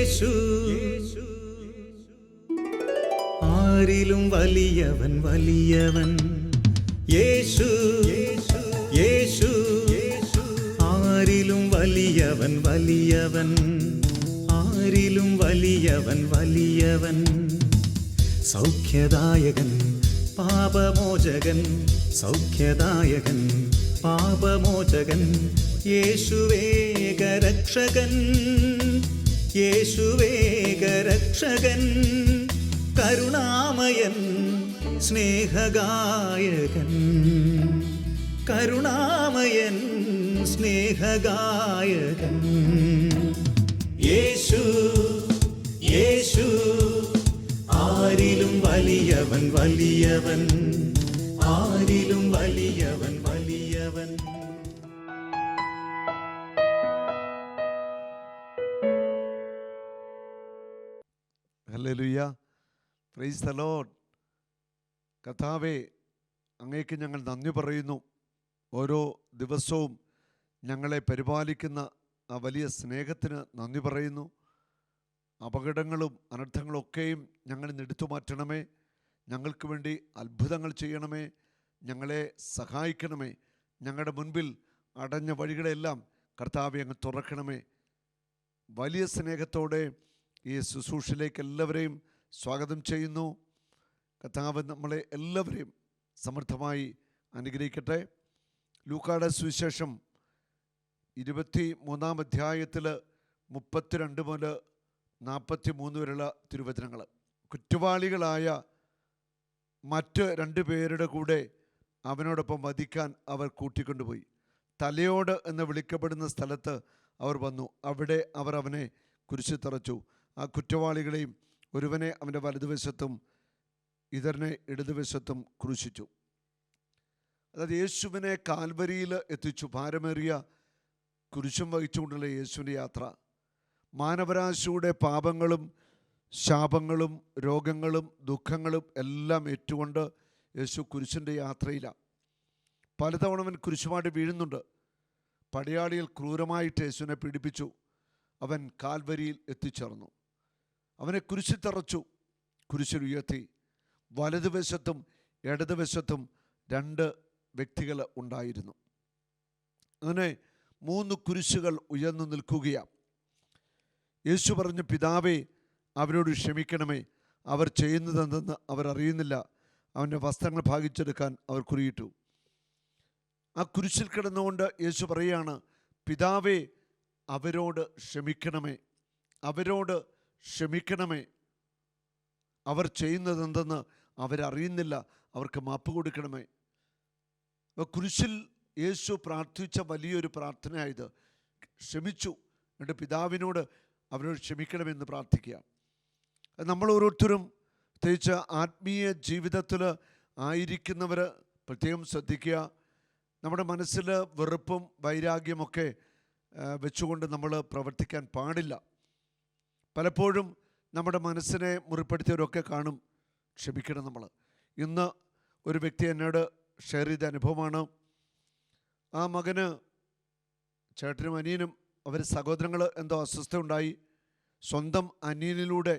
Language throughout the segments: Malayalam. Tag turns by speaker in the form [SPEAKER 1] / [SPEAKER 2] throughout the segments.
[SPEAKER 1] യേശു ആരിലും വലിയവൻ വലിയവൻ യേശു യേശു ആരിലും വലിയവൻ വലിയവൻ ആരിലും വലിയവൻ വലിയവൻ സൗഖ്യദായകൻ പാപമോചകൻ സൗഖ്യദായകൻ പാപമോചകൻ യേശുവേകരക്ഷകൻ യേശുവേകരക്ഷകൻ കരുണാമയൻ സ്നേഹഗായകൻ കരുണാമയൻ സ്നേഹഗായകൻ യേശു യേശു ആരിലും വലിയവൻ വലിയവൻ ആരിലും വലിയവൻ വലിയവൻ.
[SPEAKER 2] Hallelujah, praise the Lord. കർത്താവേ, അങ്ങേക്ക് ഞങ്ങൾ നന്ദി പറയുന്നു. ഓരോ ദിവസവും ഞങ്ങളെ പരിപാലിക്കുന്ന ആ വലിയ സ്നേഹത്തിന് നന്ദി പറയുന്നു. അപകടങ്ങളും അനർത്ഥങ്ങളും ഒക്കെയും ഞങ്ങളിൽ നിന്ന് എടുത്തു മാറ്റണമേ. ഞങ്ങൾക്ക് വേണ്ടി അത്ഭുതങ്ങൾ ചെയ്യണമേ. ഞങ്ങളെ സഹായിക്കണമേ. ഞങ്ങളുടെ മുൻപിൽ അടഞ്ഞ വഴികളെല്ലാം കർത്താവെ അങ്ങ് തുറക്കണമേ. വലിയ സ്നേഹത്തോടെ ഈ ശുശ്രൂഷയിലേക്ക് എല്ലാവരെയും സ്വാഗതം ചെയ്യുന്നു. കർത്താവ് നമ്മളെ എല്ലാവരെയും സമൃദ്ധമായി അനുഗ്രഹിക്കട്ടെ. ലൂക്കായുടെ സുവിശേഷം 23-ാം അധ്യായത്തിൽ 32 മുതൽ 43 വരെയുള്ള തിരുവചനങ്ങൾ. കുറ്റവാളികളായ മറ്റ് 2 പേരുടെ കൂടെ അവനോടൊപ്പം വധിക്കാൻ അവർ കൂട്ടിക്കൊണ്ടുപോയി. തലയോട് എന്ന് വിളിക്കപ്പെടുന്ന സ്ഥലത്ത് അവർ വന്നു. അവിടെ അവർ അവനെ കുരിശിൽ തറച്ചു. ആ കുറ്റവാളികളെയും ഒരുവനെ അവൻ്റെ വലതുവശത്തും ഇതറിനെ ഇടതുവശത്തും ക്രൂശിച്ചു. അതായത് യേശുവിനെ കാൽവരിയിൽ എത്തിച്ചു. ഭാരമേറിയ കുരിശും വഹിച്ചുകൊണ്ടുള്ള യേശുവിൻ്റെ യാത്ര. മാനവരാശിയുടെ പാപങ്ങളും ശാപങ്ങളും രോഗങ്ങളും ദുഃഖങ്ങളും എല്ലാം ഏറ്റുകൊണ്ട് യേശു കുരിശിൻ്റെ യാത്രയിലാണ്. പലതവണ അവൻ കുരിശുമായിട്ട് വീഴുന്നുണ്ട്. പടയാളികൾ ക്രൂരമായിട്ട് യേശുവിനെ പീഡിപ്പിച്ചു. അവൻ കാൽവരിയിൽ എത്തിച്ചേർന്നു. അവനെ കുരിശിൽ തറച്ചു, കുരിശിൽ ഉയർത്തി. വലതുവശത്തും ഇടതുവശത്തും 2 വ്യക്തികൾ ഉണ്ടായിരുന്നു. അങ്ങനെ 3 കുരിശുകൾ ഉയർന്നു നിൽക്കുകയാണ്. യേശു പറഞ്ഞു, പിതാവേ, അവരോട് ക്ഷമിക്കണമേ, അവർ ചെയ്യുന്നതെന്തെന്ന് അവർ അറിയുന്നില്ല. അവൻ്റെ വസ്ത്രങ്ങൾ ഭാഗിച്ചെടുക്കാൻ അവർ കുറിയിട്ടു. ആ കുരിശിൽ കിടന്നുകൊണ്ട് യേശു പറയുകയാണ്, പിതാവേ, അവരോട് ക്ഷമിക്കണമേ, അവരോട് ക്ഷമിക്കണമേ, അവർ ചെയ്യുന്നതെന്തെന്ന് അവരറിയുന്നില്ല, അവർക്ക് മാപ്പ് കൊടുക്കണമേ. കുരിശിൽ യേശു പ്രാർത്ഥിച്ച വലിയൊരു പ്രാർത്ഥനയായത്. ക്ഷമിച്ചു, എന്നിട്ട് പിതാവിനോട് അവരോട് ക്ഷമിക്കണമെന്ന് പ്രാർത്ഥിക്കുക. നമ്മൾ ഓരോരുത്തരും പ്രത്യേകിച്ച് ആത്മീയ ജീവിതത്തിൽ ആയിരിക്കുന്നവർ പ്രത്യേകം ശ്രദ്ധിക്കുക. നമ്മുടെ മനസ്സിൽ വെറുപ്പും വൈരാഗ്യമൊക്കെ വെച്ചുകൊണ്ട് നമ്മൾ പ്രവർത്തിക്കാൻ പാടില്ല. പലപ്പോഴും നമ്മുടെ മനസ്സിനെ മുറിപ്പെടുത്തിയവരൊക്കെ കാണും. ക്ഷമിക്കണം നമ്മൾ. ഇന്ന് ഒരു വ്യക്തി എന്നോട് ഷെയർ ചെയ്ത അനുഭവമാണ്. ആ മകന്, ചേട്ടനും അനിയനും, അവർ സഹോദരങ്ങൾ എന്തോ അസ്വസ്ഥ ഉണ്ടായി. സ്വന്തം അനിയനിലൂടെ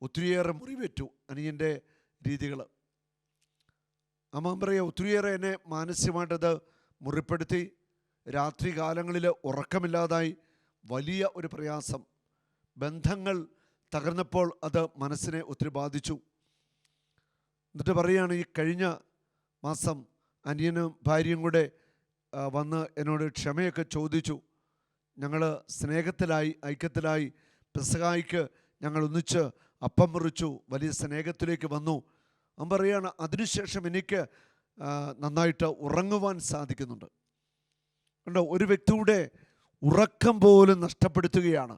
[SPEAKER 2] ഒത്തിരിയേറെ മുറിവേറ്റു അനിയൻ്റെ രീതികൾ. അമ്മ പറയുക, ഒത്തിരിയേറെ എന്നെ മാനസികമായിട്ടത് മുറിപ്പെടുത്തി. രാത്രി കാലങ്ങളിൽ ഉറക്കമില്ലാതായി. വലിയ ഒരു പ്രയാസം. ബന്ധങ്ങൾ തകർന്നപ്പോൾ അത് മനസ്സിനെ ഒത്തിരി ബാധിച്ചു. എന്നിട്ട് പറയുകയാണ്, ഈ കഴിഞ്ഞ മാസം അനിയനും ഭാര്യയും കൂടെ വന്ന് എന്നോട് ക്ഷമയൊക്കെ ചോദിച്ചു. ഞങ്ങൾ സ്നേഹത്തിലായി, ഐക്യത്തിലായി. പെസഹായ്ക്ക് ഞങ്ങൾ ഒന്നിച്ച് അപ്പം മുറിച്ചു, വലിയ സ്നേഹത്തിലേക്ക് വന്നു. അവൻ പറയുകയാണ്, അതിനുശേഷം എനിക്ക് നന്നായിട്ട് ഉറങ്ങുവാൻ സാധിക്കുന്നുണ്ട്. കണ്ടോ, ഒരു വ്യക്തിയുടെ ഉറക്കം പോലും നഷ്ടപ്പെടുത്തുകയാണ്.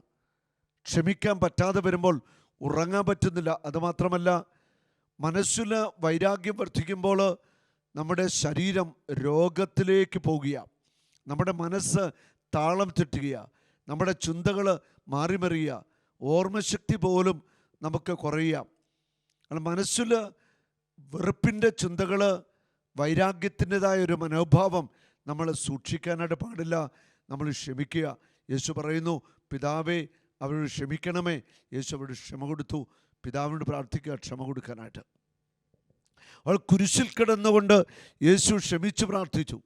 [SPEAKER 2] ക്ഷമിക്കാൻ പറ്റാതെ വരുമ്പോൾ ഉറങ്ങാൻ പറ്റുന്നില്ല. അതുമാത്രമല്ല, മനസ്സിൽ വൈരാഗ്യം വർദ്ധിക്കുമ്പോൾ നമ്മുടെ ശരീരം രോഗത്തിലേക്ക് പോകുകയാണ്. നമ്മുടെ മനസ്സ് താളം തെറ്റുകയാണ്. നമ്മുടെ ചിന്തകൾ മാറിമറിയുക. ഓർമ്മശക്തി പോലും നമുക്ക് കുറയുക. മനസ്സിൽ വെറുപ്പിൻ്റെ ചിന്തകൾ, വൈരാഗ്യത്തിൻ്റെതായ ഒരു മനോഭാവം നമ്മൾ സൂക്ഷിക്കാനായിട്ട് പാടില്ല. നമ്മൾ ക്ഷമിക്കുക. യേശു പറയുന്നു, പിതാവേ, അവരോട് ക്ഷമിക്കണമേ. യേശു അവരോട് ക്ഷമ കൊടുത്തു. പിതാവിനോട് പ്രാർത്ഥിക്കുക ക്ഷമ കൊടുക്കാനായിട്ട്. അവൾ കുരിശിൽ കിടന്നുകൊണ്ട് യേശു ക്ഷമിച്ചു പ്രാർത്ഥിച്ചു.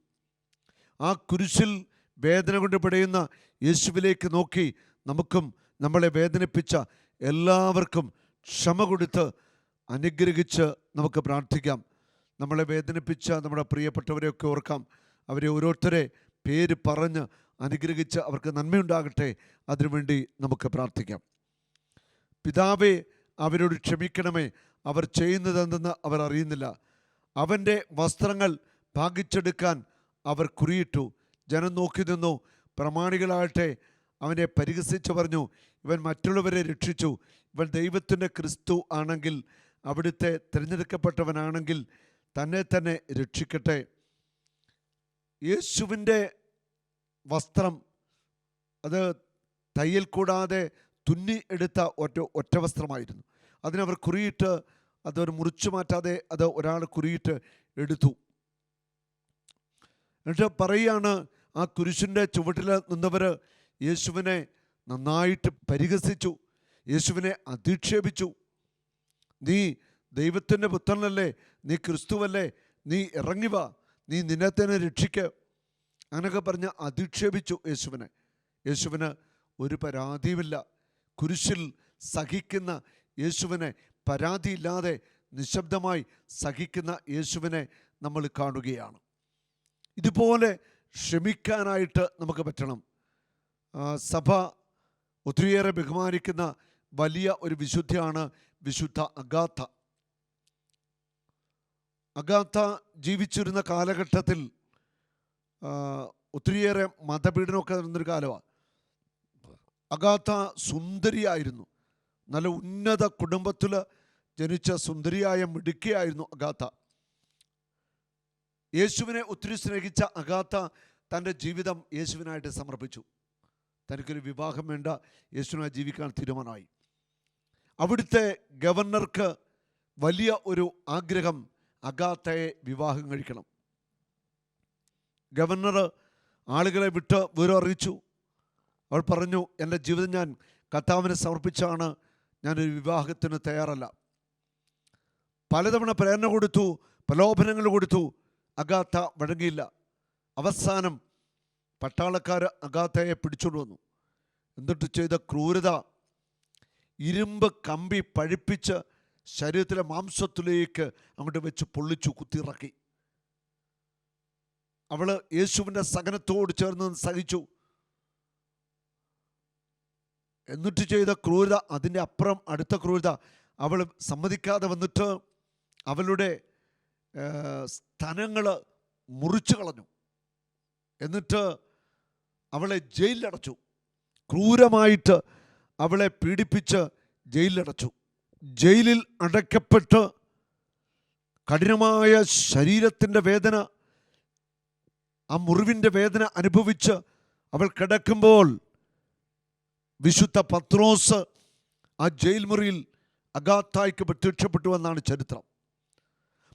[SPEAKER 2] ആ കുരിശിൽ വേദന കൊണ്ട് പിടയുന്ന യേശുവിലേക്ക് നോക്കി നമുക്കും നമ്മളെ വേദനിപ്പിച്ച എല്ലാവർക്കും ക്ഷമ കൊടുത്ത് അനുഗ്രഹിച്ച് നമുക്ക് പ്രാർത്ഥിക്കാം. നമ്മളെ വേദനിപ്പിച്ച നമ്മുടെ പ്രിയപ്പെട്ടവരെയൊക്കെ ഓർക്കാം. അവരെ ഓരോരുത്തരെ പേര് പറഞ്ഞ് അനുഗ്രഹിച്ച് അവർക്ക് നന്മയുണ്ടാകട്ടെ. അതിനുവേണ്ടി നമുക്ക് പ്രാർത്ഥിക്കാം. പിതാവേ, അവരോട് ക്ഷമിക്കണമേ, അവർ ചെയ്യുന്നതെന്തെന്ന് അവർ അറിയുന്നില്ല. അവൻ്റെ വസ്ത്രങ്ങൾ ഭാഗിച്ചെടുക്കാൻ അവർ കുറിയിട്ടു. ജനം നോക്കി നിന്നു. പ്രമാണികളാകട്ടെ അവനെ പരിഹസിച്ച് പറഞ്ഞു, ഇവൻ മറ്റുള്ളവരെ രക്ഷിച്ചു. ഇവൻ ദൈവത്തിൻ്റെ ക്രിസ്തു ആണെങ്കിൽ, അവിടുത്തെ തിരഞ്ഞെടുക്കപ്പെട്ടവനാണെങ്കിൽ തന്നെ തന്നെ രക്ഷിക്കട്ടെ. യേശുവിൻ്റെ വസ്ത്രം അത് തയ്യൽ കൂടാതെ തുന്നി എടുത്ത ഒറ്റ വസ്ത്രമായിരുന്നു. അതിനവർ കുറിയിട്ട് അതൊരു മുറിച്ചു മാറ്റാതെ അത് ഒരാൾ കുറിയിട്ട് എടുത്തു. എന്നിട്ട് പറയുകയാണ്, ആ കുരിശിൻ്റെ ചുവട്ടിൽ നിന്നവർ യേശുവിനെ നന്നായിട്ട് പരിഹസിച്ചു, യേശുവിനെ അധിക്ഷേപിച്ചു. നീ ദൈവത്തിൻ്റെ പുത്രനല്ലേ, നീ ക്രിസ്തുവല്ലേ, നീ ഇറങ്ങി വാ, നീ നിന്നെ തന്നെ രക്ഷിക്കുക, അങ്ങനെയൊക്കെ പറഞ്ഞ് അധിക്ഷേപിച്ചു യേശുവിനെ. യേശുവിന് ഒരു പരാതിയുമില്ല. കുരിശിൽ സഹിക്കുന്ന യേശുവിനെ, പരാതിയില്ലാതെ നിശബ്ദമായി സഹിക്കുന്ന യേശുവിനെ നമ്മൾ കാണുകയാണ്. ഇതുപോലെ ക്ഷമിക്കാനായിട്ട് നമുക്ക് പറ്റണം. സഭ ഒത്തിരിയേറെ ബഹുമാനിക്കുന്ന വലിയ ഒരു വിശുദ്ധിയാണ് വിശുദ്ധ അഗാത്ത. അഗാത്ത ജീവിച്ചിരുന്ന കാലഘട്ടത്തിൽ ഒത്തിരിയേറെ മതപീഡനമൊക്കെ നടന്നൊരു കാലമാണ്. അഗാത്ത സുന്ദരിയായിരുന്നു. നല്ല ഉന്നത കുടുംബത്തിൽ ജനിച്ച സുന്ദരിയായ മിടുക്കിയായിരുന്നു അഗാത്ത. യേശുവിനെ ഒത്തിരി സ്നേഹിച്ച അഗാത്ത തൻ്റെ ജീവിതം യേശുവിനായിട്ട് സമർപ്പിച്ചു. തനിക്കൊരു വിവാഹം വേണ്ട, യേശുവിനായി ജീവിക്കാൻ തീരുമാനമായി. അവിടുത്തെ ഗവർണർക്ക് വലിയ ഒരു ആഗ്രഹം അഗാത്തയെ വിവാഹം കഴിക്കണം. ഗവർണർ ആളുകളെ വിട്ട് വിവരം അറിയിച്ചു. അവൾ പറഞ്ഞു, എൻ്റെ ജീവിതം ഞാൻ കർത്താവിനെ സമർപ്പിച്ചാണ്, ഞാനൊരു വിവാഹത്തിന് തയ്യാറല്ല. പലതവണ പ്രേരണ കൊടുത്തു, പ്രലോഭനങ്ങൾ കൊടുത്തു. അഗാത്ത വഴങ്ങിയില്ല. അവസാനം പട്ടാളക്കാർ അഗാത്തയെ പിടിച്ചുകൊണ്ട് വന്നു. എന്നിട്ട് ചെയ്ത ക്രൂരത, ഇരുമ്പ് കമ്പി പഴിപ്പിച്ച് ശരീരത്തിലെ മാംസത്തിലേക്ക് അങ്ങോട്ട് വെച്ച് പൊള്ളിച്ചു, കുത്തിയിറക്കി. അവൾ യേശുവിൻ്റെ സഹനത്തോട് ചേർന്ന് സഹിച്ചു. എന്നിട്ട് ചെയ്ത ക്രൂരത, അതിൻ്റെ അപ്പുറം അടുത്ത ക്രൂരത, അവൾ സമ്മതിക്കാതെ വന്നിട്ട് അവളുടെ സ്തനങ്ങൾ മുറിച്ചു കളഞ്ഞു. എന്നിട്ട് അവളെ ജയിലിലടച്ചു. ക്രൂരമായിട്ട് അവളെ പീഡിപ്പിച്ച് ജയിലിലടച്ചു. ജയിലിൽ അടയ്ക്കപ്പെട്ട് കഠിനമായ ശരീരത്തിൻ്റെ വേദന, ആ മുറിവിൻ്റെ വേദന അനുഭവിച്ച് അവൾ കിടക്കുമ്പോൾ വിശുദ്ധ പത്രോസ് ആ ജയിൽ മുറിയിൽ അഗാത്തായ്ക്ക് പ്രത്യക്ഷപ്പെട്ടു എന്നാണ് ചരിത്രം.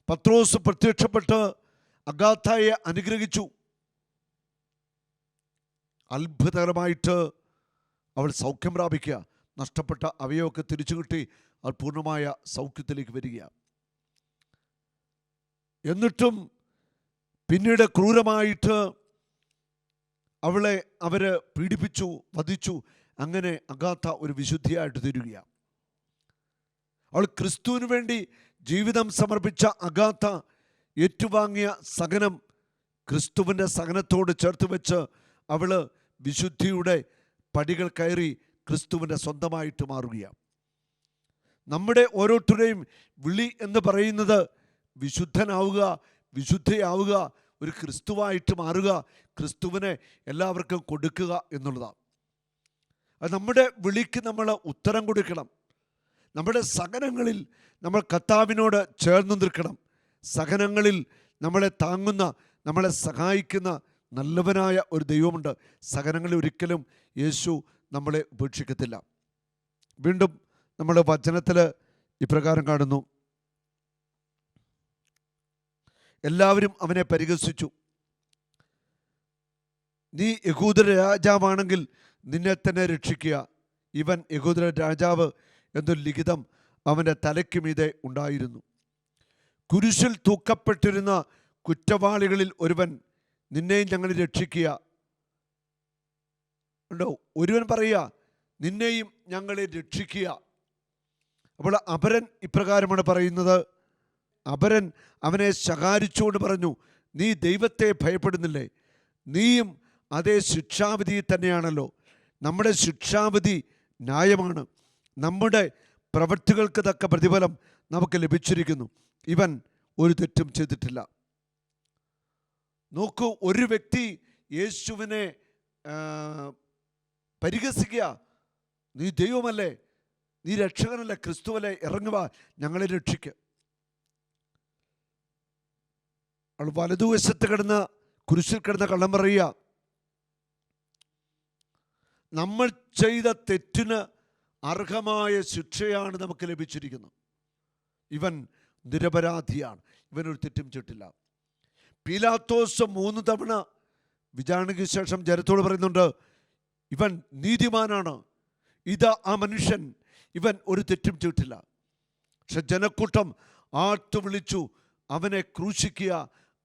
[SPEAKER 2] പത്രോസ് പ്രത്യക്ഷപ്പെട്ട് അഗാത്തായെ അനുഗ്രഹിച്ചു. അത്ഭുതകരമായിട്ട് അവൾ സൗഖ്യം പ്രാപിക്കുക. നഷ്ടപ്പെട്ട അവയൊക്കെ തിരിച്ചു കിട്ടി അവൾ പൂർണ്ണമായ സൗഖ്യത്തിലേക്ക് വരിക. എന്നിട്ടും പിന്നീട് ക്രൂരമായിട്ട് അവളെ അവർ പീഡിപ്പിച്ചു, വധിച്ചു. അങ്ങനെ അഗാത്ത ഒരു വിശുദ്ധിയായിട്ട് തീരുകയാണ്. അവൾ ക്രിസ്തുവിന് വേണ്ടി ജീവിതം സമർപ്പിച്ച അഗാത്ത ഏറ്റുവാങ്ങിയ സഹനം ക്രിസ്തുവിൻ്റെ സഹനത്തോട് ചേർത്ത് വെച്ച് അവൾ വിശുദ്ധിയുടെ പടികൾ കയറി ക്രിസ്തുവിൻ്റെ സ്വന്തമായിട്ട് മാറുകയാണ്. നമ്മുടെ ഓരോരുത്തരുടെയും വിളി എന്ന് പറയുന്നത് വിശുദ്ധനാവുക, വിശുദ്ധയാവുക, ഒരു ക്രിസ്തുവായിട്ട് മാറുക, ക്രിസ്തുവിനെ എല്ലാവർക്കും കൊടുക്കുക എന്നുള്ളതാണ്. അത് നമ്മുടെ വിളിക്ക് നമ്മൾ ഉത്തരം കൊടുക്കണം. നമ്മുടെ സഹനങ്ങളിൽ നമ്മൾ കർത്താവിനോട് ചേർന്ന് നിൽക്കണം. സഹനങ്ങളിൽ നമ്മളെ താങ്ങുന്ന, നമ്മളെ സഹായിക്കുന്ന നല്ലവനായ ഒരു ദൈവമുണ്ട്. സഹനങ്ങളിൽ ഒരിക്കലും യേശു നമ്മളെ ഉപേക്ഷിക്കത്തില്ല. വീണ്ടും നമ്മൾ വചനത്തിൽ ഇപ്രകാരം കാണുന്നു, എല്ലാവരും അവനെ പരിഹസിച്ചു. നീ യഹൂദ രാജാവാണെങ്കിൽ നിന്നെ തന്നെ രക്ഷിക്കുക. ഇവൻ യഹൂദരുടെ രാജാവ് എന്നൊരു ലിഖിതം അവൻ്റെ തലയ്ക്ക് മീതെ ഉണ്ടായിരുന്നു. കുരിശിൽ തൂക്കപ്പെട്ടിരുന്ന കുറ്റവാളികളിൽ ഒരുവൻ, നിന്നെയും ഞങ്ങൾ രക്ഷിക്കുക. ഉണ്ടോ? ഒരുവൻ പറയുക, നിന്നെയും ഞങ്ങളെ രക്ഷിക്കുക. അപ്പോൾ അപരൻ ഇപ്രകാരമാണ് പറയുന്നത്. അപരൻ അവനെ ശകാരിച്ചുകൊണ്ട് പറഞ്ഞു, നീ ദൈവത്തെ ഭയപ്പെടുന്നില്ലേ? നീയും അതേ ശിക്ഷാവിധി തന്നെയാണല്ലോ. നമ്മുടെ ശിക്ഷാവിധി ന്യായമാണ്, നമ്മുടെ പ്രവൃത്തികൾക്ക് തക്ക പ്രതിഫലം നമുക്ക് ലഭിച്ചിരിക്കുന്നു. ഇവൻ ഒരു തെറ്റും ചെയ്തിട്ടില്ല. നോക്കൂ, ഒരു വ്യക്തി യേശുവിനെ പരിഹസിക്കുക, നീ ദൈവമല്ലേ, നീ രക്ഷകനല്ലേ, ക്രിസ്തുവല്ലേ, ഇറങ്ങുക, ഞങ്ങളെ രക്ഷിക്കുക. അവൾ വലതുവശത്ത് കിടന്ന് കുരിശിൽ കിടന്ന കള്ളം പറയുക, നമ്മൾ ചെയ്ത തെറ്റിന് അർഹമായ ശിക്ഷയാണ് നമുക്ക് ലഭിച്ചിരിക്കുന്നത്. ഇവൻ നിരപരാധിയാണ്, ഇവനൊരു തെറ്റും ചെയ്തിട്ടില്ല. പീലാത്തോസ് 3 തവണ വിചാരണയ്ക്ക് ശേഷം ജനത്തോട് പറയുന്നുണ്ട്, ഇവൻ നീതിമാനാണ്, ഇതാ ആ മനുഷ്യൻ, ഇവൻ ഒരു തെറ്റും ചെയ്തിട്ടില്ല. പക്ഷെ ജനക്കൂട്ടം ആർത്തു വിളിച്ചു, അവനെ ക്രൂശിക്കുക,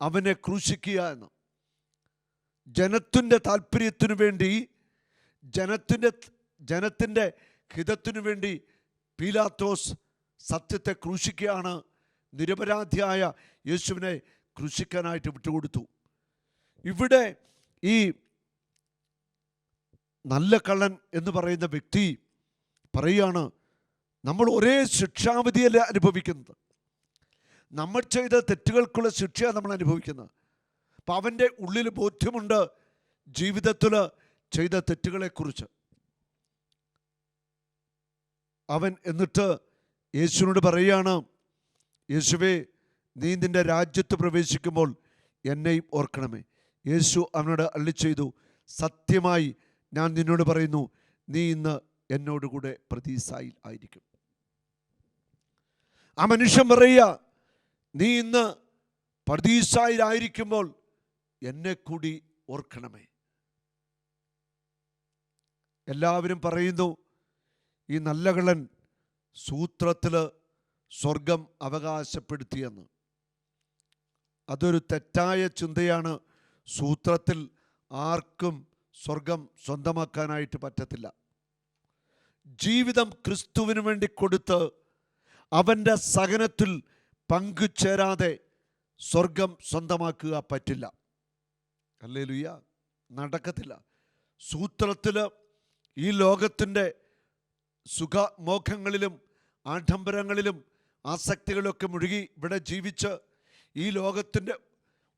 [SPEAKER 2] അവനെ ക്രൂശിക്കുക എന്ന്. ജനത്തിൻ്റെ താല്പര്യത്തിനു വേണ്ടി, ജനത്തിൻ്റെ ഹിതത്തിനു വേണ്ടി പീലാത്തോസ് സത്യത്തെ ക്രൂശിക്കുകയാണ്. നിരപരാധിയായ യേശുവിനെ ക്രൂശിക്കാനായിട്ട് വിട്ടുകൊടുത്തു. ഇവിടെ ഈ നല്ല കള്ളൻ എന്ന് പറയുന്ന വ്യക്തി പറയുകയാണ്, നമ്മൾ ഒരേ ശിക്ഷാവിധിയല്ല അനുഭവിക്കുന്നത്, നമ്മൾ ചെയ്ത തെറ്റുകൾക്കുള്ള ശിക്ഷയാണ് നമ്മൾ അനുഭവിക്കുന്നത്. അപ്പം അവൻ്റെ ഉള്ളിൽ ബോധ്യമുണ്ട് ജീവിതത്തിൽ ചെയ്ത തെറ്റുകളെക്കുറിച്ച്. അവൻ എന്നിട്ട് യേശുവിനോട് പറയുകയാണ്, യേശുവേ, നീ നിൻ്റെ രാജ്യത്ത് പ്രവേശിക്കുമ്പോൾ എന്നെയും ഓർക്കണമേ. യേശു അവനോട് അരുളിച്ചെയ്തു, സത്യമായി ഞാൻ നിന്നോട് പറയുന്നു, നീ ഇന്ന് എന്നോടുകൂടെ പറുദീസായിൽ ആയിരിക്കും. ആ മനുഷ്യൻ പറയുക, നീ ഇന്ന് പറുദീസായിലായിരിക്കുമ്പോൾ എന്നെ കൂടി ഓർക്കണമേ. എല്ലാവരും പറയുന്നു, ഈ നല്ല കള്ളൻ സൂത്രത്തിൽ സ്വർഗം അവകാശപ്പെടുത്തിയെന്ന്. അതൊരു തെറ്റായ ചിന്തയാണ്. സൂത്രത്തിൽ ആർക്കും സ്വർഗം സ്വന്തമാക്കാനായിട്ട് പറ്റത്തില്ല. ജീവിതം ക്രിസ്തുവിന് വേണ്ടി കൊടുത്ത് അവൻ്റെ സഹനത്തിൽ പങ്കുചേരാതെ സ്വർഗം സ്വന്തമാക്കുക പറ്റില്ല. ഹല്ലേലൂയ, നടക്കത്തില്ല. സൂത്രത്തിൽ ഈ ലോകത്തിൻ്റെ സുഖമോഹങ്ങളിലും ആഡംബരങ്ങളിലും ആസക്തികളൊക്കെ മുഴുകി ഇവിടെ ജീവിച്ച് ഈ ലോകത്തിൻ്റെ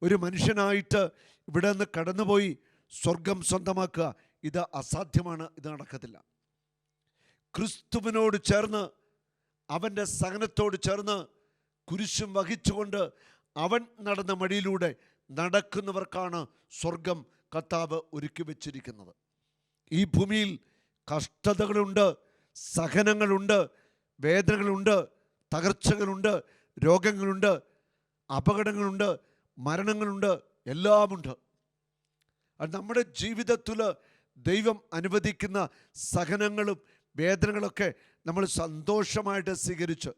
[SPEAKER 2] ഒരു മനുഷ്യനായിട്ട് ഇവിടെ നിന്ന് കടന്നുപോയി സ്വർഗം സ്വന്തമാക്കുക, ഇത് അസാധ്യമാണ്, ഇത് നടക്കത്തില്ല. ക്രിസ്തുവിനോട് ചേർന്ന്, അവൻ്റെ സഹനത്തോട് ചേർന്ന് കുരിശും വഹിച്ചുകൊണ്ട് അവൻ നടന്ന വഴിയിലൂടെ നടക്കുന്നവർക്കാണ് സ്വർഗം കർത്താവ് ഒരുക്കി വച്ചിരിക്കുന്നത്. ഈ ഭൂമിയിൽ കഷ്ടതകളുണ്ട്, സഹനങ്ങളുണ്ട്, വേദനകളുണ്ട്, തകർച്ചകളുണ്ട്, രോഗങ്ങളുണ്ട്, അപകടങ്ങളുണ്ട്, മരണങ്ങളുണ്ട്, എല്ലാമുണ്ട്. അത് നമ്മുടെ ജീവിതത്തിൽ ദൈവം അനുവദിക്കുന്ന സഹനങ്ങളും വേദനകളൊക്കെ നമ്മൾ സന്തോഷമായിട്ട് സ്വീകരിച്ച്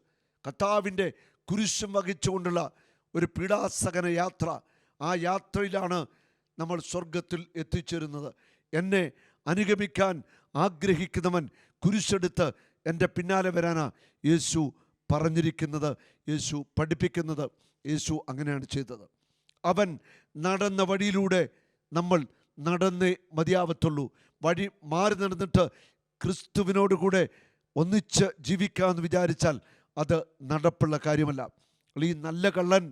[SPEAKER 2] കർത്താവിൻ്റെ കുരിശും വഹിച്ചുകൊണ്ടുള്ള ഒരു പീഡാസഹന യാത്ര, ആ യാത്രയിലാണ് നമ്മൾ സ്വർഗത്തിൽ എത്തിച്ചേരുന്നത്. എന്നെ അനുഗമിക്കാൻ ആഗ്രഹിക്കുന്നവൻ കുരിശെടുത്ത് എൻ്റെ പിന്നാലെ വരാനാ യേശു പറഞ്ഞിരിക്കുന്നത്, യേശു പഠിപ്പിക്കുന്നത്. യേശു അങ്ങനെയാണ് ചെയ്തത്. അവൻ നടന്ന വഴിയിലൂടെ നമ്മൾ നടന്നേ മതിയാവത്തുള്ളൂ. വഴി മാറി നടന്നിട്ട് ക്രിസ്തുവിനോട് കൂടെ ഒന്നിച്ച് ജീവിക്കാമെന്ന് വിചാരിച്ചാൽ അത് നടപ്പുള്ള കാര്യമല്ല. ഈ നല്ല കള്ളൻ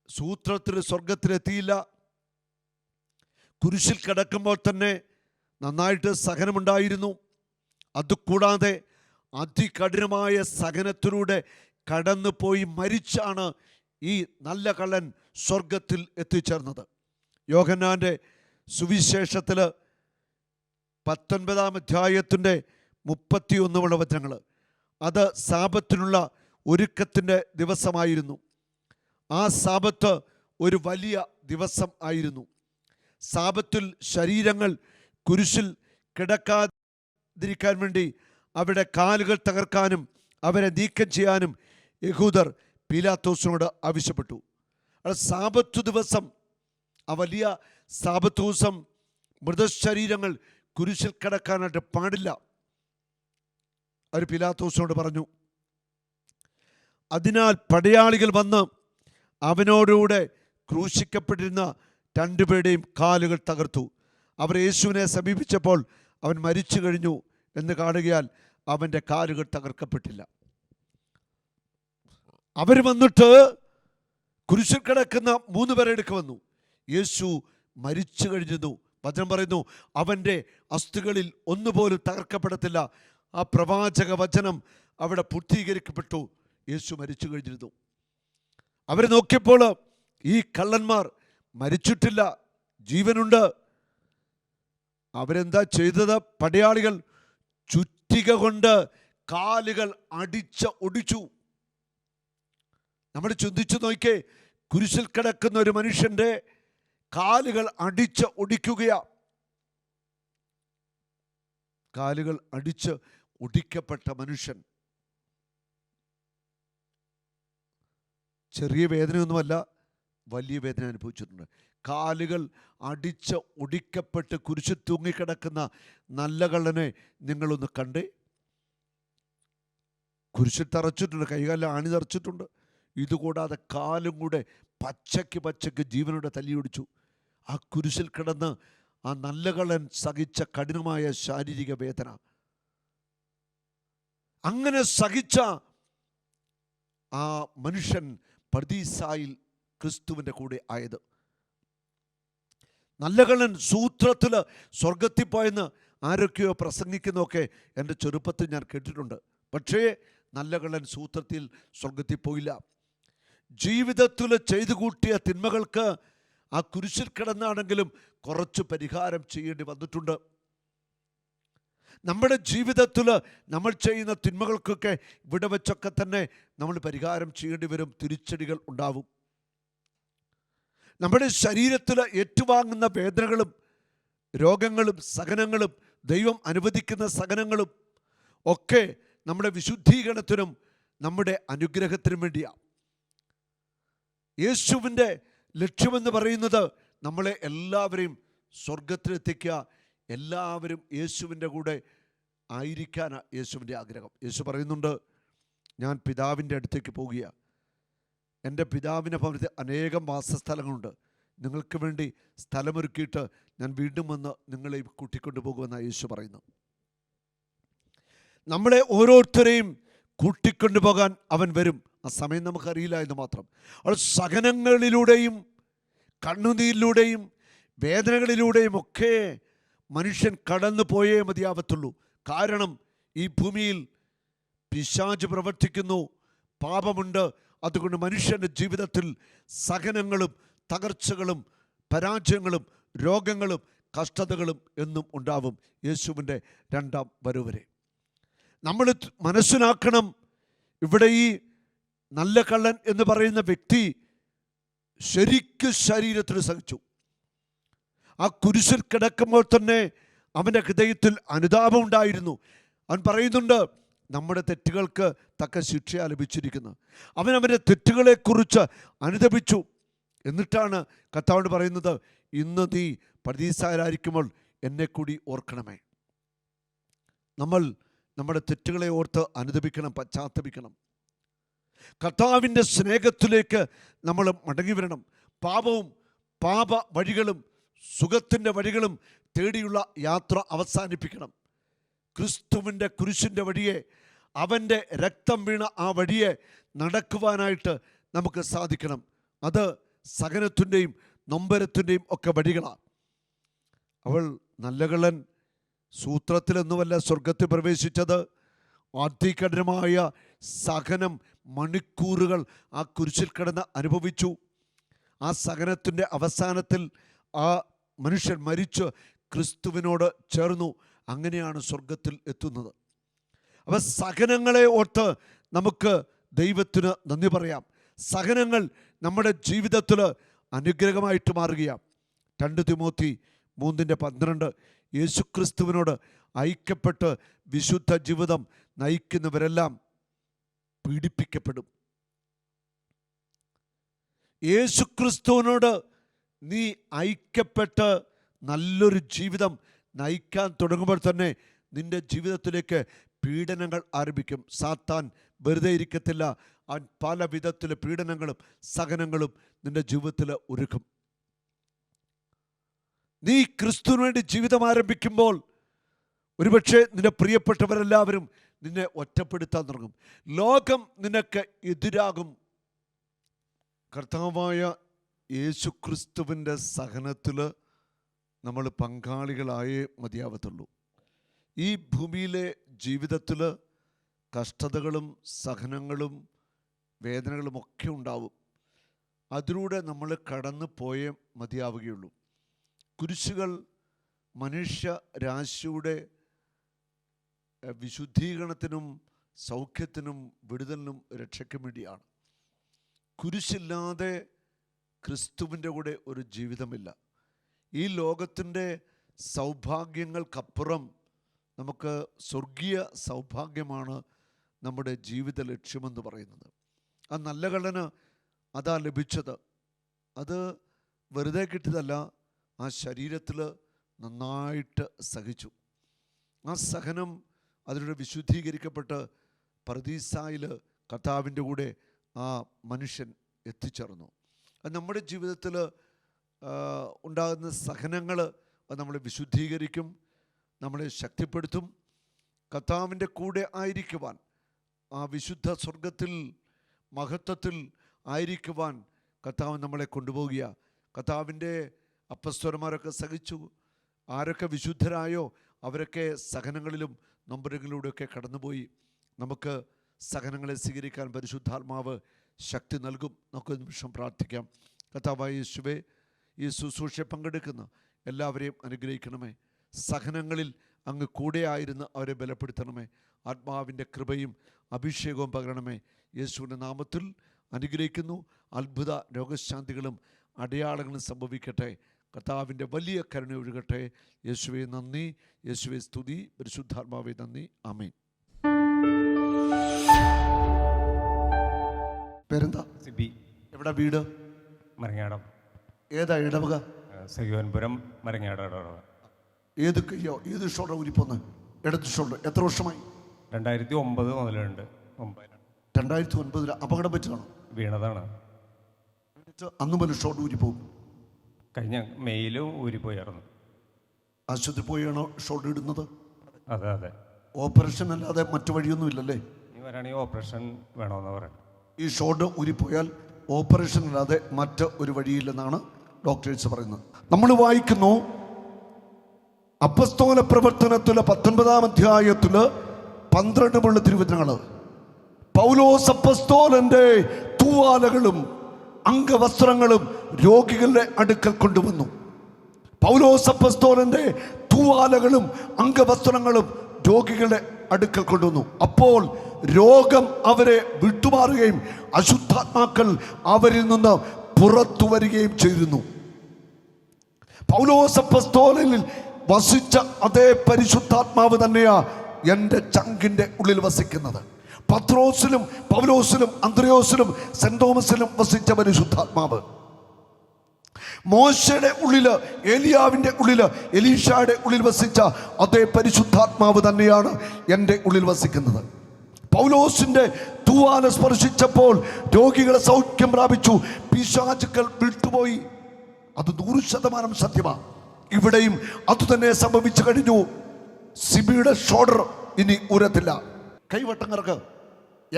[SPEAKER 2] സൂത്രത്തിൽ സ്വർഗത്തിലെത്തിയില്ല. കുരിശിൽ കിടക്കുമ്പോൾ തന്നെ നന്നായിട്ട് സഹനമുണ്ടായിരുന്നു. അതുകൂടാതെ അതികഠിനമായ സഹനത്തിലൂടെ കടന്നു പോയി മരിച്ചാണ് ഈ നല്ല കള്ളൻ സ്വർഗത്തിൽ എത്തിച്ചേർന്നത്. യോഹന്നാൻ്റെ സുവിശേഷത്തിൽ 19-ാം അധ്യായത്തിൻ്റെ 31 വചനങ്ങൾ, അത് സാബത്തിനുള്ള ഒരുക്കത്തിൻ്റെ ദിവസമായിരുന്നു. ആ സാബത്ത് ഒരു വലിയ ദിവസം ആയിരുന്നു. സാബത്തിൽ ശരീരങ്ങൾ കുരിശിൽ കിടക്കാതിരിക്കാൻ വേണ്ടി അവിടെ കാലുകൾ തകർക്കാനും അവരെ നീക്കം ചെയ്യാനും യഹൂദർ പീലാത്തോസിനോട് ആവശ്യപ്പെട്ടു. സാബത്ത് ദിവസം, ആ വലിയ സാബത്ത് ദിവസം മൃതശരീരങ്ങൾ കുരിശിൽ കിടക്കാനായിട്ട് പാടില്ല. അവർ പീലാത്തോസിനോട് പറഞ്ഞു. അതിനാൽ പടയാളികൾ വന്ന് അവനോടുകൂടെ ക്രൂശിക്കപ്പെട്ടിരുന്ന രണ്ടുപേരുടെയും കാലുകൾ തകർത്തു. അവർ യേശുവിനെ സമീപിച്ചപ്പോൾ അവൻ മരിച്ചു കഴിഞ്ഞു എന്ന് കാണുകയാൽ അവൻ്റെ കാലുകൾ തകർക്കപ്പെട്ടില്ല. അവർ വന്നിട്ട് കുരിശിൽ കിടക്കുന്ന 3 പേരെ എടുക്ക വന്നു. യേശു മരിച്ചു കഴിഞ്ഞു. വചനം പറയുന്നു, അവൻ്റെ അസ്ഥികളിൽ ഒന്നുപോലും തകർക്കപ്പെടത്തില്ല. ആ പ്രവാചക വചനം അവിടെ പൂർത്തീകരിക്കപ്പെട്ടു. യേശു മരിച്ചു കഴിഞ്ഞിരുന്നു. അവരെ നോക്കിയപ്പോൾ ഈ കള്ളന്മാർ മരിച്ചിട്ടില്ല, ജീവനുണ്ട്. അവരെന്താ ചെയ്തത്? പടയാളികൾ ചുറ്റിക കൊണ്ട് കാലുകൾ ഒടിച്ചു. നമ്മൾ ചിന്തിച്ചു നോക്കിയേ, കുരിശിൽ കിടക്കുന്ന ഒരു മനുഷ്യൻ്റെ കാലുകൾ ഒടിക്കുകയാ. കാലുകൾ ഒടിക്കപ്പെട്ട മനുഷ്യൻ ചെറിയ വേദനയൊന്നുമല്ല, വലിയ വേദന അനുഭവിച്ചിട്ടുണ്ട്. കാലുകൾ ഒടിക്കപ്പെട്ട് കുരിശിൽ തൂങ്ങിക്കിടക്കുന്ന നല്ല കള്ളനെ നിങ്ങളൊന്ന് കണ്ടേ. കുരിശിൽ തറച്ചിട്ടുണ്ട്, കൈകാലിൽ ആണി തറച്ചിട്ടുണ്ട്. ഇതുകൂടാതെ കാലും കൂടെ പച്ചയ്ക്ക് ജീവനോടെ തല്ലിയൊടിച്ചു. ആ കുരിശിൽ കിടന്ന് ആ നല്ല കള്ളൻ സഹിച്ച കഠിനമായ ശാരീരിക വേദന, അങ്ങനെ സഹിച്ച ആ മനുഷ്യൻ പർദീസായിൽ ക്രിസ്തുവിൻ്റെ കൂടെ ആയത്. നല്ല കള്ളൻ സൂത്രത്തിൽ സ്വർഗത്തിൽ പോയെന്ന് ആരൊക്കെയോ പ്രസംഗിക്കുന്നതൊക്കെ എൻ്റെ ചെറുപ്പത്തിൽ ഞാൻ കേട്ടിട്ടുണ്ട്. പക്ഷേ നല്ല കള്ളൻ സൂത്രത്തിൽ സ്വർഗത്തിൽ പോയില്ല. ജീവിതത്തിൽ ചെയ്തു കൂട്ടിയ തിന്മകൾക്ക് ആ കുരിശിൽ കിടന്നാണെങ്കിലും കുറച്ച് പരിഹാരം ചെയ്യേണ്ടി വന്നിട്ടുണ്ട്. നമ്മുടെ ജീവിതത്തിൽ നമ്മൾ ചെയ്യുന്ന തിന്മകൾക്കൊക്കെ ഇവിടെ വെച്ചൊക്കെ തന്നെ നമ്മൾ പരിഹാരം ചെയ്യേണ്ടി വരും. തിരിച്ചടികൾ ഉണ്ടാവും. നമ്മുടെ ശരീരത്തിൽ ഏറ്റുവാങ്ങുന്ന വേദനകളും രോഗങ്ങളും സഹനങ്ങളും ദൈവം അനുവദിക്കുന്ന സഹനങ്ങളും ഒക്കെ നമ്മുടെ വിശുദ്ധീകരണത്തിനും നമ്മുടെ അനുഗ്രഹത്തിനും വേണ്ടിയാണ്. യേശുവിൻ്റെ ലക്ഷ്യമെന്ന് പറയുന്നത് നമ്മളെ എല്ലാവരെയും സ്വർഗത്തിലെത്തിക്കുക, എല്ലാവരും യേശുവിൻ്റെ കൂടെ ആയിരിക്കാനാണ് യേശുവിൻ്റെ ആഗ്രഹം. യേശു പറയുന്നുണ്ട്, ഞാൻ പിതാവിൻ്റെ അടുത്തേക്ക് പോകുകയാണ്. എൻ്റെ പിതാവിൻ്റെ ഭവനത്തിൽ അനേകം വാസസ്ഥലങ്ങളുണ്ട്. നിങ്ങൾക്ക് വേണ്ടി സ്ഥലമൊരുക്കിയിട്ട് ഞാൻ വീണ്ടും വന്ന് നിങ്ങളെ കൂട്ടിക്കൊണ്ടു പോകുമെന്നാണ് യേശു പറയുന്നത്. നമ്മളെ ഓരോരുത്തരെയും കൂട്ടിക്കൊണ്ടുപോകാൻ അവൻ വരും. ആ സമയം നമുക്കറിയില്ല എന്ന് മാത്രം. അവൾ സഹനങ്ങളിലൂടെയും കണ്ണുനീരിലൂടെയും വേദനകളിലൂടെയും ഒക്കെ മനുഷ്യൻ കടന്നു പോയേ മതിയാവത്തുള്ളൂ. കാരണം ഈ ഭൂമിയിൽ പിശാച് പ്രവർത്തിക്കുന്നു, പാപമുണ്ട്. അതുകൊണ്ട് മനുഷ്യൻ്റെ ജീവിതത്തിൽ സഹനങ്ങളും തകർച്ചകളും പരാജയങ്ങളും രോഗങ്ങളും കഷ്ടതകളും എന്നും ഉണ്ടാവും, യേശുവിൻ്റെ 2ാം വരവ്. നമ്മൾ മനസ്സിലാക്കണം, ഇവിടെ ഈ നല്ല കള്ളൻ എന്ന് പറയുന്ന വ്യക്തി ശരിക്കും ശരീരത്തിൽ സഹിച്ചു. ആ കുരിശിൽ കിടക്കുമ്പോൾ തന്നെ അവൻ്റെ ഹൃദയത്തിൽ അനുതാപം ഉണ്ടായിരുന്നു. അവൻ പറയുന്നുണ്ട്, നമ്മുടെ തെറ്റുകൾക്ക് തക്ക ശിക്ഷ ലഭിച്ചിരിക്കുന്നു. അവൻ അവൻ്റെ തെറ്റുകളെക്കുറിച്ച് അനുതപിച്ചു. എന്നിട്ടാണ് കർത്താവ് പറയുന്നത്, ഇന്ന് നീ പർദീസായിലായിരിക്കുമ്പോൾ എന്നെ കൂടി ഓർക്കണമേ. നമ്മൾ നമ്മുടെ തെറ്റുകളെ ഓർത്ത് അനുതപിക്കണം, പശ്ചാത്തപിക്കണം. കർത്താവിൻ്റെ സ്നേഹത്തിലേക്ക് നമ്മൾ മടങ്ങി വരണം. പാപവും പാപ വഴികളും സുഖത്തിൻ്റെ വഴികളും തേടിയുള്ള യാത്ര അവസാനിപ്പിക്കണം. ക്രിസ്തുവിൻ്റെ കുരിശിൻ്റെ വഴിയെ, അവൻ്റെ രക്തം വീണ ആ വഴിയെ നടക്കുവാനായിട്ട് നമുക്ക് സാധിക്കണം. അത് സഹനത്തിൻ്റെയും നൊമ്പരത്തിൻ്റെയും ഒക്കെ വഴികളാണ്. അവൾ നല്ല കള്ളൻ സൂത്രത്തിലൊന്നുമല്ല സ്വർഗത്തിൽ പ്രവേശിച്ചത്. അതികഠിനമായ സഹനം മണിക്കൂറുകൾ ആ കുരിശിൽ കിടന്ന് അനുഭവിച്ചു. ആ സഹനത്തിൻ്റെ അവസാനത്തിൽ ആ മനുഷ്യൻ മരിച്ച് ക്രിസ്തുവിനോട് ചേർന്നു. അങ്ങനെയാണ് സ്വർഗത്തിൽ എത്തുന്നത്. അപ്പോൾ സഹനങ്ങളെ ഓർത്ത് നമുക്ക് ദൈവത്തിന് നന്ദി പറയാം. സഹനങ്ങൾ നമ്മുടെ ജീവിതത്തിൽ അനുഗ്രഹമായിട്ട് മാറുകയാണ്. 2 തിമോത്തി 3:12 യേശുക്രിസ്തുവിനോട് ഐക്യപ്പെട്ട് വിശുദ്ധ ജീവിതം നയിക്കുന്നവരെല്ലാം പീഡിപ്പിക്കപ്പെടും. യേശുക്രിസ്തുവിനോട് നീ ഐക്യപ്പെട്ട് നല്ലൊരു ജീവിതം നയിക്കാൻ തുടങ്ങുമ്പോൾ തന്നെ നിന്റെ ജീവിതത്തിലേക്ക് പീഡനങ്ങൾ ആരംഭിക്കും. സാത്താൻ വെറുതെ ഇരിക്കത്തില്ല. അവൻ പല വിധത്തിലെ പീഡനങ്ങളും സഹനങ്ങളും നിന്റെ ജീവിതത്തിൽ ഒരുക്കും. നീ ക്രിസ്തുവിന് വേണ്ടി ജീവിതം ആരംഭിക്കുമ്പോൾ ഒരുപക്ഷെ നിന്റെ പ്രിയപ്പെട്ടവരെല്ലാവരും നിന്നെ ഒറ്റപ്പെടുത്താൻ തുടങ്ങും. ലോകം നിനക്ക് എതിരാകും. കർത്താവായ യേശുക്രിസ്തുവിൻ്റെ സഹനത്തിൽ നമ്മൾ പങ്കാളികളായേ മതിയാവത്തുള്ളൂ. ഈ ഭൂമിയിലെ ജീവിതത്തിൽ കഷ്ടതകളും സഹനങ്ങളും വേദനകളും ഒക്കെ ഉണ്ടാവും. അതിലൂടെ നമ്മൾ കടന്നു പോയേ മതിയാവുകയുള്ളൂ. കുരിശുകൾ മനുഷ്യ രാശിയുടെ വിശുദ്ധീകരണത്തിനും സൗഖ്യത്തിനും വിടുതലിനും രക്ഷയ്ക്കും വേണ്ടിയാണ്. കുരിശില്ലാതെ ക്രിസ്തുവിൻ്റെ കൂടെ ഒരു ജീവിതമില്ല. ഈ ലോകത്തിൻ്റെ സൗഭാഗ്യങ്ങൾക്കപ്പുറം നമുക്ക് സ്വർഗീയ സൗഭാഗ്യമാണ് നമ്മുടെ ജീവിത ലക്ഷ്യമെന്ന് പറയുന്നത്. ആ നല്ല കള്ളന് അതാ ലഭിച്ചത്. അത് വെറുതെ കിട്ടിയതല്ല, ആ ശരീരത്തിൽ നന്നായിട്ട് സഹിച്ചു. ആ സഹനം അതിലൂടെ വിശുദ്ധീകരിക്കപ്പെട്ട് പർദീസായിൽ കർത്താവിൻ്റെ കൂടെ ആ മനുഷ്യൻ എത്തിച്ചേർന്നു. അത് നമ്മുടെ ജീവിതത്തിൽ ഉണ്ടാകുന്ന സഹനങ്ങൾ അത് നമ്മളെ വിശുദ്ധീകരിക്കും, നമ്മളെ ശക്തിപ്പെടുത്തും. കർത്താവിൻ്റെ കൂടെ ആയിരിക്കുവാൻ, ആ വിശുദ്ധ സ്വർഗത്തിൽ മഹത്വത്തിൽ ആയിരിക്കുവാൻ കർത്താവ് നമ്മളെ കൊണ്ടുപോവുക. കർത്താവിൻ്റെ അപ്പസ്തലന്മാരൊക്കെ സഹിച്ചു. ആരൊക്കെ വിശുദ്ധരായോ അവരൊക്കെ സഹനങ്ങളിലും നൊമ്പരങ്ങളിലൂടെയൊക്കെ കടന്നുപോയി. നമുക്ക് സഹനങ്ങളെ സ്വീകരിക്കാൻ പരിശുദ്ധാത്മാവ് ശക്തി നൽകും. നമുക്ക് നിമിഷം പ്രാർത്ഥിക്കാം. കർത്താവായ യേശുവേ, ഈ ശുശ്രൂഷയെ പങ്കെടുക്കുന്ന എല്ലാവരെയും അനുഗ്രഹിക്കണമേ. സഹനങ്ങളിൽ അങ്ങ് കൂടെയായിരുന്ന് അവരെ ബലപ്പെടുത്തണമേ. ആത്മാവിൻ്റെ കൃപയും അഭിഷേകവും പകരണമേ. യേശുവിൻ്റെ നാമത്തിൽ അനുഗ്രഹിക്കുന്നു. അത്ഭുത രോഗശാന്തികളും അടയാളങ്ങളും സംഭവിക്കട്ടെ. കർത്താവിൻ്റെ വലിയ കരുണ ഒഴുകട്ടെ. യേശുവേ നന്ദി, യേശുവേ സ്തുതി, പരിശുദ്ധാത്മാവേ നന്ദി. ആമേൻ. പേരെന്താ?
[SPEAKER 3] സിബി.
[SPEAKER 2] എവിടെ വീട്?
[SPEAKER 3] മരങ്ങാടം.
[SPEAKER 2] ഏതാ ഇടവക?
[SPEAKER 3] സഹോൻപുരം മരങ്ങാടം.
[SPEAKER 2] ഏത് കയ്യോ ഏത് ഷോൾഡർ ഊരിപ്പോന്ന്? ഇടത്ത് ഷോൾഡർ. എത്ര വർഷമായി?
[SPEAKER 3] 2009 മുതലുണ്ട്.
[SPEAKER 2] 2009 അപകടം പറ്റിയതാണോ?
[SPEAKER 3] വീണതാണ്.
[SPEAKER 2] അന്ന് മുതൽ ഷോൾഡർ ഊരിപ്പോകും.
[SPEAKER 3] കഴിഞ്ഞ മെയിലും ഊരിപ്പോയായിരുന്നു.
[SPEAKER 2] ആശുപത്രി പോയാണോ ഷോൾഡർ ഇടുന്നത്?
[SPEAKER 3] അതെ അതെ.
[SPEAKER 2] ഓപ്പറേഷൻ അല്ലാതെ മറ്റു വഴിയൊന്നും ഇല്ലല്ലേ?
[SPEAKER 3] ഇനി വരാണെങ്കിൽ ഓപ്പറേഷൻ വേണമെന്ന് പറയാം.
[SPEAKER 2] ഈ ഷോൾഡർ ഊരിപ്പോയാൽ ഓപ്പറേഷൻ അല്ലാതെ മറ്റ് ഒരു വഴിയില്ലെന്നാണ് ഡോക്ടേഴ്സ് പറയുന്നത്. നമ്മൾ വായിക്കുന്നു അപ്പസ്തോല പ്രവർത്തനത്തിലെ 19-ാം അധ്യായത്തില് 12 തിരുവചനങ്ങൾ. പൗലോസ് അപ്പസ്തോലന്റെ തൂവാലകളും അംഗവസ്ത്രങ്ങളും രോഗികളുടെ അടുക്കൽ കൊണ്ടുവന്നു. പൗലോസ് അപ്പസ്തോലന്റെ തൂവാലകളും അംഗവസ്ത്രങ്ങളും രോഗികളുടെ അടുക്കൽ കൊണ്ടുവന്നു. അപ്പോൾ രോഗം അവരെ വിട്ടുമാറുകയും അശുദ്ധാത്മാക്കൾ അവരിൽ നിന്ന് പുറത്തു വരികയും ചെയ്തിരുന്നു. പൗലോസ് അപ്പസ്തോലനിൽ വസിച്ച അതേ പരിശുദ്ധാത്മാവ് തന്നെയാ എൻ്റെ ചങ്കിൻ്റെ ഉള്ളിൽ വസിക്കുന്നത്. പത്രോസിലും പൗലോസിലും അന്ത്രയോസിലും സെന്റ് തോമസിലും വസിച്ച പരിശുദ്ധാത്മാവ്, മോശയുടെ ഉള്ളില്, ഏലിയാവിൻ്റെ ഉള്ളില്, എലീഷയുടെ ഉള്ളിൽ വസിച്ച അതേ പരിശുദ്ധാത്മാവ് തന്നെയാണ് എൻ്റെ ഉള്ളിൽ വസിക്കുന്നത്. പൗലോസിന്റെ തൂവാല സ്പർശിച്ചപ്പോൾ രോഗികളെ സൗഖ്യം പ്രാപിച്ചു, പിശാചുക്കൾ വിട്ടുപോയി. അത് 100% സത്യമാണ്. ഇവിടെയും അതുതന്നെ സംഭവിച്ചു കഴിഞ്ഞു. സിബിയുടെ ഷോൾഡർ ഇനി ഊരത്തില്ല. കൈവട്ടം കറക്ക്,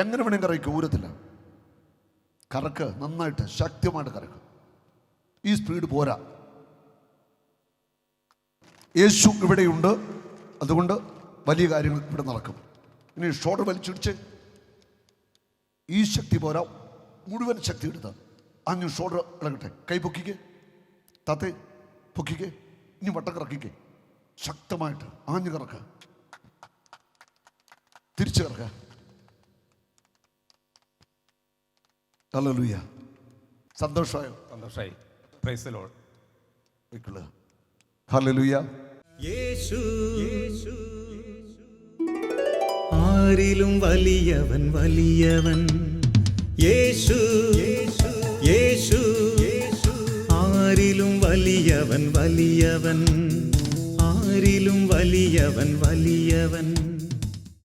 [SPEAKER 2] എങ്ങനെ വേണമെങ്കിൽ കറക്കും, ഊരത്തില്ല. കറക്ക്, നന്നായിട്ട് ശക്തമായിട്ട് കറക്ക്. ഈ സ്പീഡ് പോരാ. യേശു ഇവിടെയുണ്ട്, അതുകൊണ്ട് വലിയ കാര്യങ്ങൾ ഇവിടെ നടക്കും. ഇനി ഷോൾഡർ വലിച്ചിടിച്ച്, ഈ ശക്തി പോരാ, മുഴുവൻ ശക്തി എടുത്ത് അഞ്ഞു ഷോൾഡർ ഇളകട്ടെ. കൈ പൊക്കിക്കേ, താത്തേ പൊക്കിക്കേ. ഇനി വട്ടം കറക്കിക്കേ, ശക്തമായിട്ട് ആഞ്ഞു കറക്ക, തിരിച്ചു കറക്ക. ഹല്ലേലൂയ. സന്തോഷമായോ?
[SPEAKER 3] സന്തോഷമായി. Praise the Lord.
[SPEAKER 2] ഹല്ലേലൂയ.
[SPEAKER 1] യേശു ആരിലും വലിയവൻ വലിയവൻ യേശു യേശു ആരിലും വലിയവൻ വലിയവൻ ആരിലും വലിയവൻ വലിയവൻ